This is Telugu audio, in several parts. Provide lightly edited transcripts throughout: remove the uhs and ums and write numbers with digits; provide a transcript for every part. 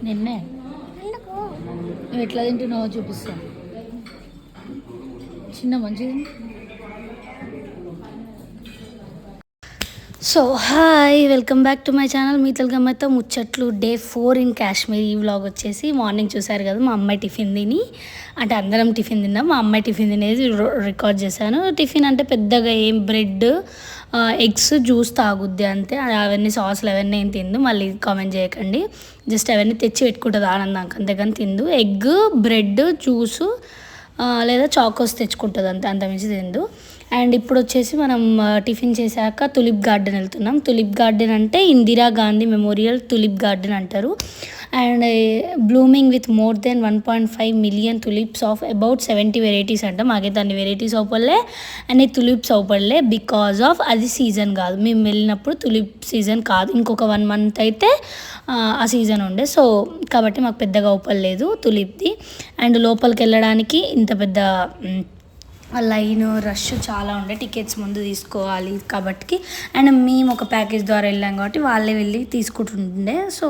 నిన్నే నువ్వు ఎట్లా తింటున్నావో చూపిస్తాను. చిన్న మంచిది. So hi, welcome back to my channel మీ తెలుగు అమ్మాయితో ముచ్చట్లు. Day 4 in Kashmir. ఈ వ్లాగ్ వచ్చేసి మార్నింగ్ చూసారు కదా, మా అమ్మాయి టిఫిన్ తిని, అంటే అందరం టిఫిన్ తిన్నాం, మా అమ్మాయి టిఫిన్ తినేది రికార్డ్ చేశాను. టిఫిన్ అంటే పెద్దగా ఏం, బ్రెడ్, ఎగ్స్, జ్యూస్ తాగుద్ది అంతే. అవన్నీ సాసులు అవన్నీ ఏం తిందు, మళ్ళీ కామెంట్ చేయకండి. జస్ట్ అవన్నీ తెచ్చి పెట్టుకుంటుంది ఆనందానికి, అంతేగాని తిందు. ఎగ్, బ్రెడ్, జ్యూసు లేదా చాకోస్ తెచ్చుకుంటుంది అంతే, అంతమించి తిందు. అండ్ ఇప్పుడు వచ్చేసి మనం టిఫిన్ చేశాక తులిప్ గార్డెన్ వెళ్తున్నాం. తులిప్ గార్డెన్ అంటే Indira Gandhi memorial tulip garden అంటారు. And blooming with more than 1.5 million tulips of about 70 varieties అంట. మాకైతే అన్ని వెరైటీస్ అవుపడలే, అన్ని తులిప్స్ అవుపడలే, బికాజ్ ఆఫ్ అది సీజన్ కాదు. మేము వెళ్ళినప్పుడు తులిప్ సీజన్ కాదు, ఇంకొక 1 మంత్ అయితే ఆ సీజన్ ఉండే. సో కాబట్టి మాకు పెద్దగా అవుపడలేదు తులిప్ది. అండ్ లోపలికి వెళ్ళడానికి ఇంత పెద్ద లైన్, రష్ చాలా ఉండే, టికెట్స్ ముందు తీసుకోవాలి కాబట్టి. అండ్ మేము ఒక ప్యాకేజ్ ద్వారా వెళ్ళాం కాబట్టి వాళ్ళే వెళ్ళి తీసుకుంటుండే. సో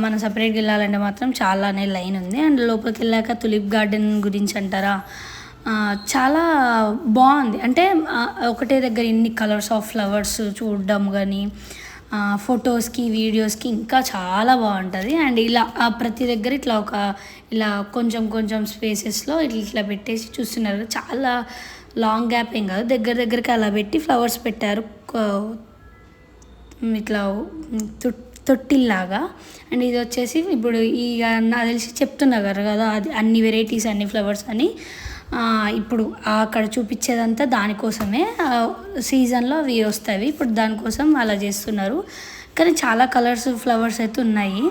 మనం సపరేట్గా వెళ్ళాలంటే మాత్రం చాలానే లైన్ ఉంది. అండ్ లోపలికి వెళ్ళాక తులిప్ గార్డెన్ గురించి అంటారా, చాలా బాగుంది. అంటే ఒకటే దగ్గర ఇన్ని కలర్స్ ఆఫ్ ఫ్లవర్స్ చూడడం కానీ, ఫొటోస్కి, వీడియోస్కి ఇంకా చాలా బాగుంటుంది. అండ్ ఇలా ప్రతి దగ్గర ఇట్లా ఇలా కొంచెం కొంచెం స్పేసెస్లో ఇట్లా పెట్టేసి చూస్తున్నారు. చాలా లాంగ్ గ్యాప్ ఏం కాదు, దగ్గరికి అలా పెట్టి ఫ్లవర్స్ పెట్టారు ఇట్లా తొట్టిల్లాగా. అండ్ ఇది వచ్చేసి ఇప్పుడు నాకు తెలిసి చెప్తున్నారు కదా, అది అన్ని వెరైటీస్, అన్ని ఫ్లవర్స్ అని. ఇప్పుడు అక్కడ చూపించేదంతా దానికోసమే, సీజన్లో అవి వస్తాయి. ఇప్పుడు దానికోసం అలా చేస్తున్నారు. కానీ చాలా కలర్స్ ఫ్లవర్స్ అయితే ఉన్నాయి.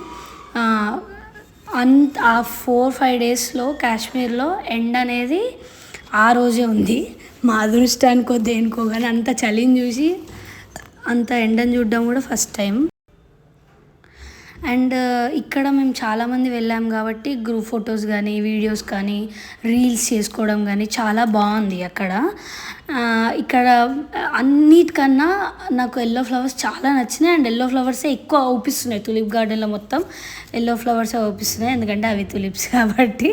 ఆ 4-5 డేస్లో కాశ్మీర్లో ఎండ అనేది ఆ రోజే ఉంది. మా అదృష్టానికో దేనికో కానీ అంత చలిని చూసి, అంత ఎండను చూడడం కూడా ఫస్ట్ టైం. అండ్ ఇక్కడ మేము చాలామంది వెళ్ళాం కాబట్టి గ్రూప్ ఫొటోస్ కానీ, వీడియోస్ కానీ, రీల్స్ చేసుకోవడం కానీ చాలా బాగుంది అక్కడ. ఇక్కడ అన్నిటికన్నా నాకు ఎల్లో ఫ్లవర్స్ చాలా నచ్చినాయి. అండ్ ఎల్లో ఫ్లవర్సే ఎక్కువ అవుపిస్తున్నాయి తులిప్ గార్డెన్లో. మొత్తం ఎల్లో ఫ్లవర్సే అవుపిస్తున్నాయి, ఎందుకంటే అవి తులిప్స్ కాబట్టి.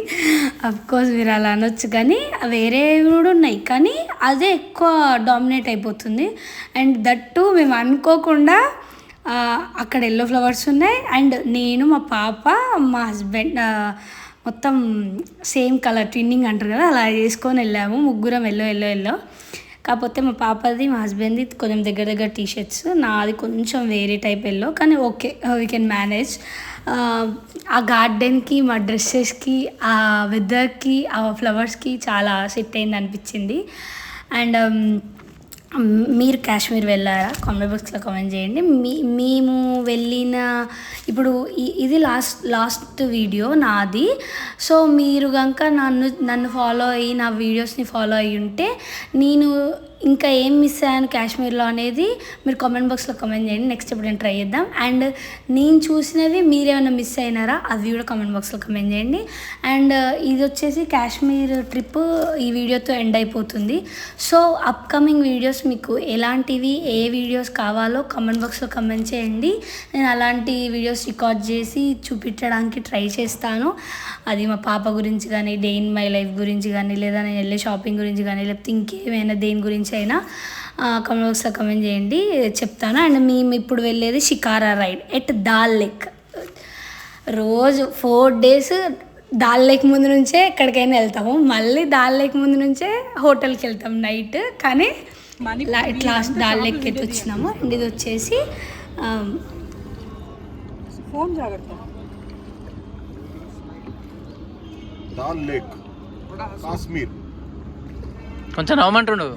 అఫ్కోర్స్ మీరు అలా అనొచ్చు, కానీ వేరేవి కూడా ఉన్నాయి, కానీ అదే ఎక్కువ డామినేట్ అయిపోతుంది. అండ్ దట్టు మేము అనుకోకుండా అక్కడ ఎల్లో ఫ్లవర్స్ ఉన్నాయి. అండ్ నేను, మా పాప, మా హస్బెండ్ మొత్తం సేమ్ కలర్, ట్విన్నింగ్ అంటారు కదా, అలా చేసుకొని వెళ్ళాము. ముగ్గురం ఎల్లో. కాకపోతే మా పాపది, మా హస్బెండ్ది కొంచెం దగ్గర టీషర్ట్స్, నాది కొంచెం వేరే టైప్ ఎల్లో. కానీ ఓకే, వీ కెన్ మేనేజ్. ఆ గార్డెన్కి, మా డ్రెస్సెస్కి, ఆ వెదర్కి, ఆ ఫ్లవర్స్కి చాలా సెట్ అయింది అనిపించింది. అండ్ మీరు కాశ్మీర్ వెళ్ళారా? కామెంట్ బాక్స్లో కామెంట్ చేయండి. మేము వెళ్ళిన ఇప్పుడు ఇది లాస్ట్ వీడియో నాది. సో మీరు కనుక నన్ను ఫాలో అయ్యి, నా వీడియోస్ని ఫాలో అయ్యి ఉంటే, నేను ఇంకా ఏం మిస్ అయ్యాను కాశ్మీర్లో అనేది మీరు కామెంట్ బాక్స్లో కామెంట్ చేయండి. నెక్స్ట్ ఇప్పుడు నేను ట్రై చేద్దాం. అండ్ నేను చూసినవి మీరేమైనా మిస్ అయినారా, అది కూడా కామెంట్ బాక్స్లో కామెంట్ చేయండి. అండ్ ఇది వచ్చేసి కాశ్మీర్ ట్రిప్ ఈ వీడియోతో ఎండ్ అయిపోతుంది. సో అప్కమింగ్ వీడియోస్ మీకు ఎలాంటివి, ఏ వీడియోస్ కావాలో కామెంట్ బాక్స్లో కామెంట్ చేయండి. నేను అలాంటి వీడియోస్ రికార్డ్ చేసి చూపించడానికి ట్రై చేస్తాను. అది మా పాప గురించి కానీ, డే ఇన్ మై లైఫ్ గురించి కానీ, లేదా నేను వెళ్ళే షాపింగ్ గురించి కానీ, లేకపోతే ఇంకేమైనా దేని గురించి అయినా కామెంట్ బాక్స్లో కామెంట్ చేయండి, చెప్తాను. అండ్ మేము ఇప్పుడు వెళ్ళేది shikara ride at Dal lake. రోజు 4 days దాల్ లేక్ ముందు నుంచే ఎక్కడికైనా వెళ్తాము, మళ్ళీ దాల్ లేక్ ముందు నుంచే హోటల్కి వెళ్తాం నైట్. కానీ లాస్ట్ దాల్ లేక్కి అయితే వచ్చినాము. అండ్ ఇది వచ్చేసి దాల్ లేక్, కాశ్మీర్. కొంచెం నవ్వమంటుండు.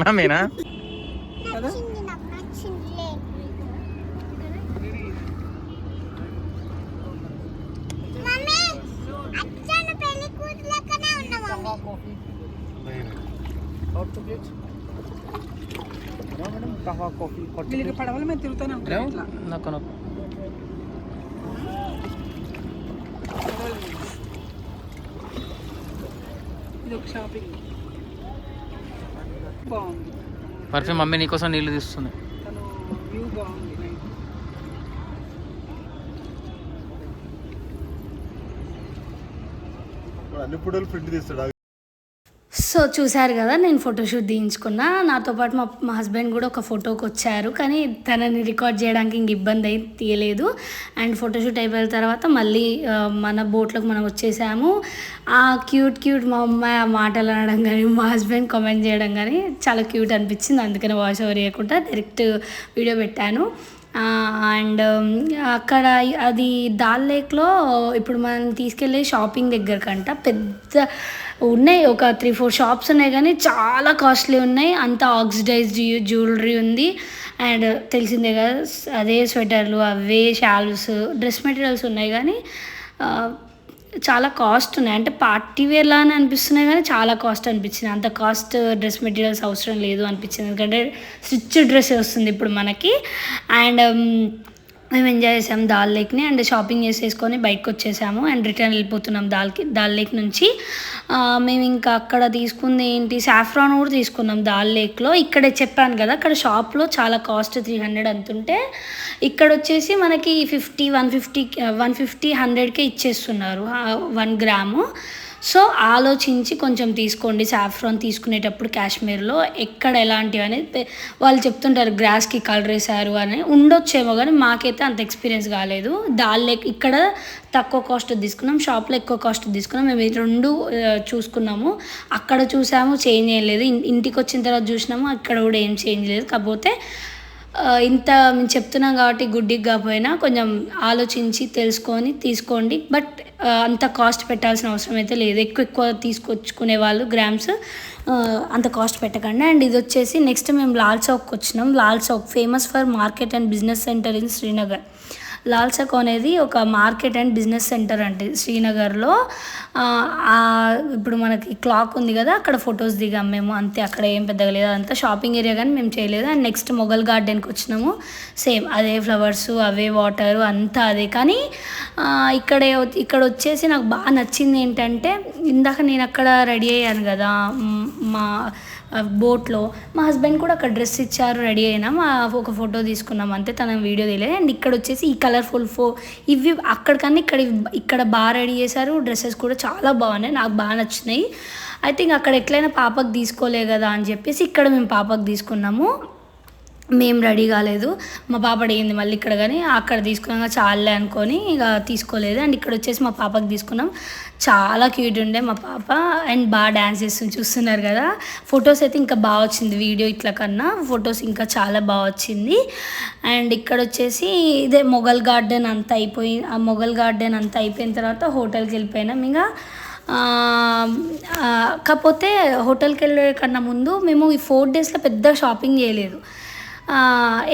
మమ్మీనా? పడవలు మేము తిరుగుతూనే ఉంటాం. ఇది ఒక షాపింగ్ బాగుంది. పర్ఫ్యూమ్ మమ్మీ నీకోసం నీళ్ళు తీస్తుంది. తను బాగుంది. అన్ని ఫోటోలు ప్రింట్ తీస్తాడు. సో చూశారు కదా, నేను ఫోటోషూట్ తీయించుకున్నా. నాతో పాటు మా హస్బెండ్ కూడా ఒక ఫోటోకి వచ్చారు, కానీ తనని రికార్డ్ చేయడానికి ఇంక ఇబ్బంది అయి తీయలేదు. అండ్ ఫోటోషూట్ అయిపోయిన తర్వాత మళ్ళీ మన బోట్లోకి మనం వచ్చేసాము. ఆ క్యూట్ మా అమ్మాయి ఆ మాటలు అనడం కానీ మా హస్బెండ్ కామెంట్ చేయడం కానీ చాలా క్యూట్ అనిపించింది. అందుకని వాయిస్ ఓవర్ చేయకుండా డైరెక్ట్ వీడియో పెట్టాను. అండ్ అక్కడ అది దాల్ లేక్లో ఇప్పుడు మనం తీసుకెళ్ళే షాపింగ్ దగ్గరకంట పెద్ద ఉన్నాయి, ఒక 3-4 షాప్స్ ఉన్నాయి, కానీ చాలా కాస్ట్లీ ఉన్నాయి. అంతా ఆక్సిడైజ్డ్ జ్యువెలరీ ఉంది. అండ్ తెలిసిందే కదా, అదే స్వెటర్లు, అవే షాల్స్, డ్రెస్ మెటీరియల్స్ ఉన్నాయి, కానీ చాలా కాస్ట్ ఉన్నాయి. అంటే పార్టీ వేర్ లానే అనిపిస్తున్నాయి, కానీ చాలా కాస్ట్ అనిపించింది. అంత కాస్ట్ డ్రెస్ మెటీరియల్స్ అవసరం లేదు అనిపించింది, ఎందుకంటే స్టిచ్ డ్రెస్ వస్తుంది ఇప్పుడు మనకి. అండ్ మేము ఎంజాయ్ చేసాము దాల్ లేక్ని. అండ్ షాపింగ్ చేసేసుకొని బయటకు వచ్చేసాము అండ్ రిటర్న్ వెళ్ళిపోతున్నాం దాల్ లేక్ నుంచి. మేము ఇంకా అక్కడ తీసుకుంది ఏంటి, సాఫ్రాన్ కూడా తీసుకున్నాం దాల్ లేక్లో. ఇక్కడే చెప్పాను కదా, అక్కడ షాప్లో చాలా కాస్ట్ 300 అంతుంటే ఇక్కడ వచ్చేసి మనకి 150 100కే ఇచ్చేస్తున్నారు 1 గ్రాము. సో ఆలోచించి కొంచెం తీసుకోండి సాఫ్రాన్ తీసుకునేటప్పుడు. కాశ్మీర్లో ఎక్కడ ఎలాంటివి అనేది వాళ్ళు చెప్తుంటారు, గ్రాస్కి కలర్ వేసారు అని ఉండొచ్చేమో, కానీ మాకైతే అంత ఎక్స్పీరియన్స్ కాలేదు. దాల్ లేక్ ఇక్కడ తక్కువ కాస్ట్ తీసుకున్నాం, షాప్లో ఎక్కువ కాస్ట్ తీసుకున్నాం. మేము ఈ 2 చూసుకున్నాము. అక్కడ చూసాము, చేంజ్ ఏం లేదు. ఇంటికి వచ్చిన తర్వాత చూసినాము, అక్కడ కూడా ఏం చేంజ్ లేదు. కాకపోతే ఇంత మేము చెప్తున్నాం కాబట్టి గుడ్డికి కాకపోయినా కొంచెం ఆలోచించి తెలుసుకొని తీసుకోండి. బట్ అంత కాస్ట్ పెట్టాల్సిన అవసరం అయితే లేదు. ఎక్కువ తీసుకొచ్చుకునే వాళ్ళు గ్రామ్స్ అంత కాస్ట్ పెట్టకండి. అండ్ ఇది వచ్చేసి నెక్స్ట్ మేము లాల్ చౌక్కి వచ్చినాం. Lal Chowk famous for market and business centre in Srinagar. Lal Chowk అనేది ఒక మార్కెట్ అండ్ బిజినెస్ సెంటర్ అంటే శ్రీనగర్లో. ఇప్పుడు మనకి క్లాక్ ఉంది కదా, అక్కడ ఫొటోస్ దిగాం మేము, అంతే. అక్కడ ఏం పెద్దగా లేదు, అంతా షాపింగ్ ఏరియా, కానీ మేము చేయలేదు. అండ్ నెక్స్ట్ మొఘల్ గార్డెన్కి వచ్చినాము. సేమ్ అదే ఫ్లవర్స్, అవే వాటరు, అంతా అదే. కానీ ఇక్కడ వచ్చేసి నాకు బాగా నచ్చింది ఏంటంటే, ఇందాక నేను అక్కడ రెడీ అయ్యాను కదా మా బోట్లో, మా హస్బెండ్ కూడా అక్కడ డ్రెస్ ఇచ్చారు, రెడీ అయినాం, ఒక ఫోటో తీసుకున్నాం అంతే, తన వీడియో తెలియదు. అండ్ ఇక్కడ వచ్చేసి ఈ కలర్ఫుల్ ఇవి అక్కడికన్నా ఇక్కడ బాగా రెడీ చేశారు. డ్రెస్సెస్ కూడా చాలా బాగున్నాయి, నాకు బాగా నచ్చినాయి. ఐ థింక్ అక్కడ ఎట్లయినా పాపకు తీసుకోలే కదా అని చెప్పేసి ఇక్కడ మేము పాపకు తీసుకున్నాము. మేము రెడీ కాలేదు, మా పాప అడిగింది మళ్ళీ ఇక్కడ, కానీ అక్కడ తీసుకున్నాక చాలే అనుకొని ఇక తీసుకోలేదు. అండ్ ఇక్కడ వచ్చేసి మా పాపకి తీసుకున్నాం. చాలా క్యూట్ ఉండే మా పాప, అండ్ బాగా డ్యాన్స్ చేస్తుంది, చూస్తున్నారు కదా. ఫొటోస్ అయితే ఇంకా బాగా వచ్చింది, వీడియో ఇట్లా కన్నా ఫొటోస్ ఇంకా చాలా బాగా వచ్చింది. అండ్ ఇక్కడ వచ్చేసి ఇదే మొఘల్ గార్డెన్ అంతా అయిపోయిన తర్వాత హోటల్కి వెళ్ళిపోయినాం. ఇంకా కాకపోతే హోటల్కి వెళ్ళే కన్నా ముందు మేము ఈ 4 డేస్లో పెద్ద షాపింగ్ చేయలేదు.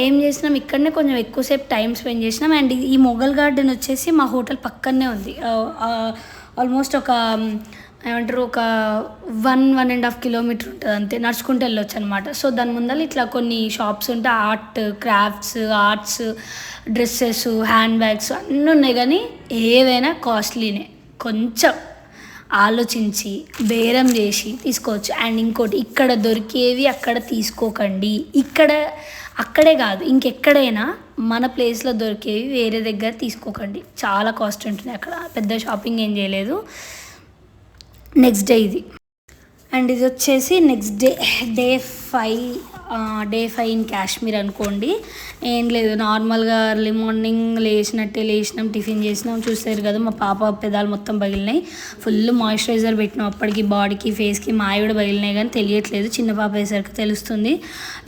ఏం చేసినాం, ఇక్కడనే కొంచెం ఎక్కువసేపు టైం స్పెండ్ చేసినాం. అండ్ ఈ మొఘల్ గార్డెన్ వచ్చేసి మా హోటల్ పక్కనే ఉంది. ఆల్మోస్ట్ ఒక 1.5 కిలోమీటర్ ఉంటుంది అంతే, నడుచుకుంటూ వెళ్ళొచ్చు అనమాట. సో దాని ముందర ఇట్లా కొన్ని షాప్స్ ఉంటాయి, ఆర్ట్స్, డ్రెస్సెస్, హ్యాండ్ బ్యాగ్స్ అన్నీ ఉన్నాయి, కానీ ఏవైనా కాస్ట్లీనే. కొంచెం ఆలోచించి బేరం చేసి తీసుకోవచ్చు. అండ్ ఇంకోటి, ఇక్కడ దొరికేవి అక్కడ తీసుకోకండి. అక్కడే కాదు, ఇంకెక్కడైనా మన ప్లేస్లో దొరికేవి వేరే దగ్గర తీసుకోకండి, చాలా కాస్ట్ ఉంటుంది అక్కడ. పెద్ద షాపింగ్ ఏం చేయలేదు. నెక్స్ట్ డే ఇది. అండ్ ఇది వచ్చేసి నెక్స్ట్ డే 5 ఇన్ కాశ్మీర్ అనుకోండి. ఏం లేదు, నార్మల్గా ఎర్లీ మార్నింగ్ లేచినాం, టిఫిన్ చేసినాం. చూసారు కదా మా పాప పెదాలు మొత్తం పగిలినాయి. ఫుల్ మాయిశ్చరైజర్ పెట్టినాం అప్పటికి, బాడీకి ఫేస్కి. మావి కూడా పగిలినాయి, కానీ తెలియట్లేదు, చిన్న పాప వేసరికి తెలుస్తుంది.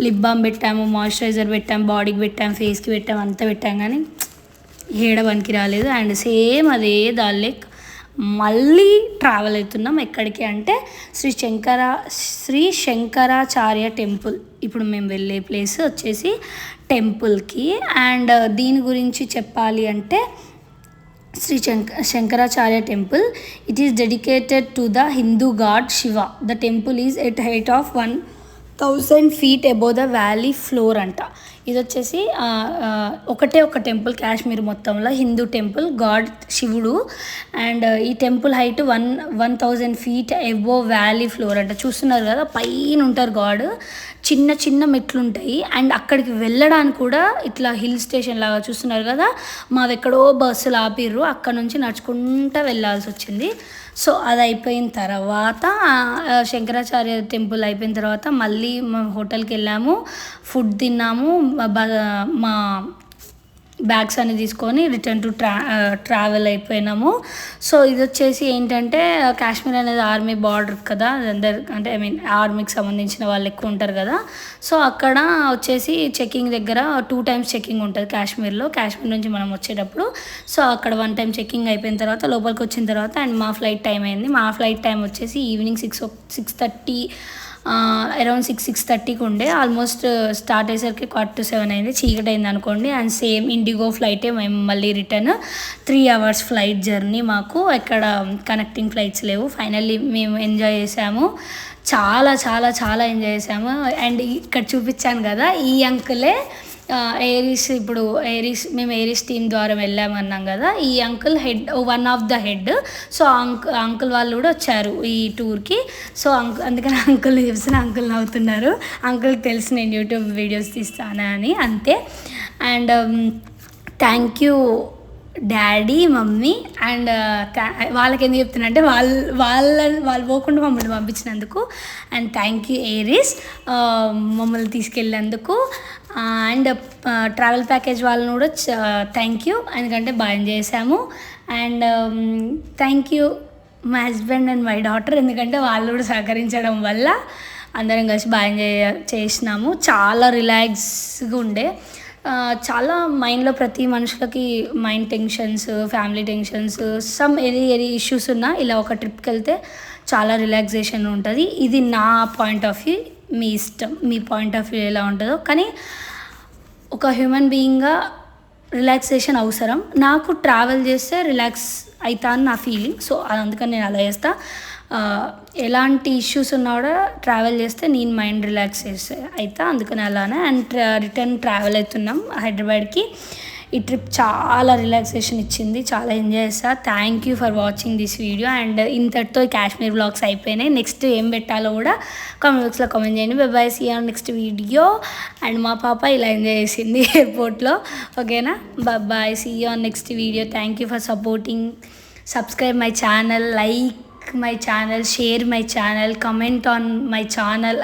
లిప్ బామ్ పెట్టాము, మాయిశ్చరైజర్ పెట్టాము, బాడీకి పెట్టాము, ఫేస్కి పెట్టాము, అంతా పెట్టాము, కానీ ఏడ పనికి రాలేదు. అండ్ సేమ్ అదే దాల్ లేక్ మళ్ళీ ట్రావెల్ అవుతున్నాం. ఎక్కడికి అంటే శ్రీ శంకరాచార్య టెంపుల్. ఇప్పుడు మేము వెళ్ళే ప్లేస్ వచ్చేసి టెంపుల్కి. అండ్ దీని గురించి చెప్పాలి అంటే, Shri Shankaracharya temple, it is dedicated to the Hindu god Shiva. The temple is at height of 1000 feet above the valley floor అంట. ఇది వచ్చేసి ఒకటే ఒక టెంపుల్ కాశ్మీర్ మొత్తంలో, హిందూ టెంపుల్, గాడ్ శివుడు. అండ్ ఈ temple height 1000 feet above valley floor అంట. చూస్తున్నారు కదా, పైన ఉంటారు గాడ్. చిన్న చిన్న మెట్లు ఉంటాయి. అండ్ అక్కడికి వెళ్ళడానికి కూడా ఇట్లా హిల్ స్టేషన్ లాగా చూస్తున్నారు కదా, మాది ఎక్కడో బస్సులు ఆపిర్రు, అక్కడ నుంచి నడుచుకుంటూ వెళ్ళాల్సి వచ్చింది. సో అది అయిపోయిన తర్వాత శంకరాచార్య టెంపుల్ అయిపోయిన తర్వాత మళ్ళీ మేము హోటల్కి వెళ్ళాము, ఫుడ్ తిన్నాము, మా బ్యాగ్స్ అన్ని తీసుకొని రిటర్న్ టు ట్రావెల్ అయిపోయినాము. సో ఇది వచ్చేసి ఏంటంటే, కాశ్మీర్ అనేది ఆర్మీ బార్డర్ కదా, అంటే ఆర్మీకి సంబంధించిన వాళ్ళు ఎక్కువ ఉంటారు కదా. సో అక్కడ వచ్చేసి చెకింగ్ దగ్గర 2 times చెకింగ్ ఉంటుంది కాశ్మీర్లో. కాశ్మీర్ నుంచి మనం వచ్చేటప్పుడు సో అక్కడ 1 time చెకింగ్ అయిపోయిన తర్వాత లోపలికి వచ్చిన తర్వాత అండ్ మా ఫ్లైట్ టైం అయింది. మా ఫ్లైట్ టైం వచ్చేసి ఈవినింగ్ 6:30 అరౌండ్ 6:30కి ఉండే. ఆల్మోస్ట్ స్టార్ట్ అయ్యేసరికి 6:45 అయింది, చీకటి అయింది అనుకోండి. అండ్ సేమ్ ఇండిగో ఫ్లైటే మేము మళ్ళీ రిటర్న్ 3 hours ఫ్లైట్ జర్నీ. మాకు ఎక్కడ కనెక్టింగ్ ఫ్లైట్స్ లేవు. ఫైనల్లీ మేము ఎంజాయ్ చేసాము, చాలా చాలా చాలా ఎంజాయ్ చేసాము. అండ్ ఇక్కడ చూపించాను కదా, ఈ అంకులే ఏరీస్. ఇప్పుడు మేము ఏరీస్ టీమ్ ద్వారా వెళ్ళామన్నాం కదా, ఈ uncle one of the head. So uncle వాళ్ళు కూడా వచ్చారు ఈ టూర్కి. సో అందుకని అంకుల్ చూసిన అంకుల్ నవ్వుతున్నారు. అంకుల్కి తెలుసు నేను యూట్యూబ్ వీడియోస్ తీస్తాను అని, అంతే. And thank you daddy, mummy. And వాళ్ళకి ఎందుకు చెప్తున్నా అంటే వాళ్ళు పోకుండా మమ్మల్ని పంపించినందుకు. అండ్ థ్యాంక్ యూ ఏరీస్ మమ్మల్ని తీసుకెళ్ళినందుకు. అండ్ ట్రావెల్ ప్యాకేజ్ వాళ్ళని కూడా థ్యాంక్ యూ, ఎందుకంటే బాగా ఎంజాయ్ చేసాము. And thank you my husband and my daughter, ఎందుకంటే వాళ్ళు కూడా సహకరించడం వల్ల అందరం కలిసి బాగా ఎంజాయ్ చేసినాము. చాలా రిలాక్స్గా ఉండే. చాలా మైండ్లో ప్రతి మనుషులకి mind tensions, family tensions, any issues ఉన్నా ఇలా ఒక ట్రిప్కి వెళ్తే చాలా రిలాక్సేషన్ ఉంటుంది. ఇది నా పాయింట్ ఆఫ్ వ్యూ, మీ ఇష్టం, మీ పాయింట్ ఆఫ్ వ్యూ ఎలా ఉంటుందో. కానీ ఒక హ్యూమన్ బీయింగ్గా రిలాక్సేషన్ అవసరం. నాకు ట్రావెల్ చేస్తే రిలాక్స్ అవుతా అని నా ఫీలింగ్. సో అందుకని నేను అలా చేస్తా. ఎలాంటి ఇష్యూస్ ఉన్నా కూడా ట్రావెల్ చేస్తే నేను మైండ్ రిలాక్స్ అవుతా, అందుకని అలానే. అండ్ రిటర్న్ ట్రావెల్ అవుతున్నాం హైదరాబాద్కి. ఈ ట్రిప్ చాలా రిలాక్సేషన్ ఇచ్చింది, చాలా ఎంజాయ్ చేస్తా. Thank you for watching this video. And ఇంతటితో కాశ్మీర్ వ్లాగ్స్ అయిపోయినాయి. నెక్స్ట్ ఏం పెట్టాలో కూడా కామెంట్ బాక్స్లో కామెంట్ చేయండి. Bye see you next video. And మా పాప ఇలా ఎంజాయ్ చేసింది ఎయిర్పోర్ట్లో, ఓకేనా? Bye see you next video. Thank you for supporting. Subscribe my channel, like my channel, share my channel, comment on my channel.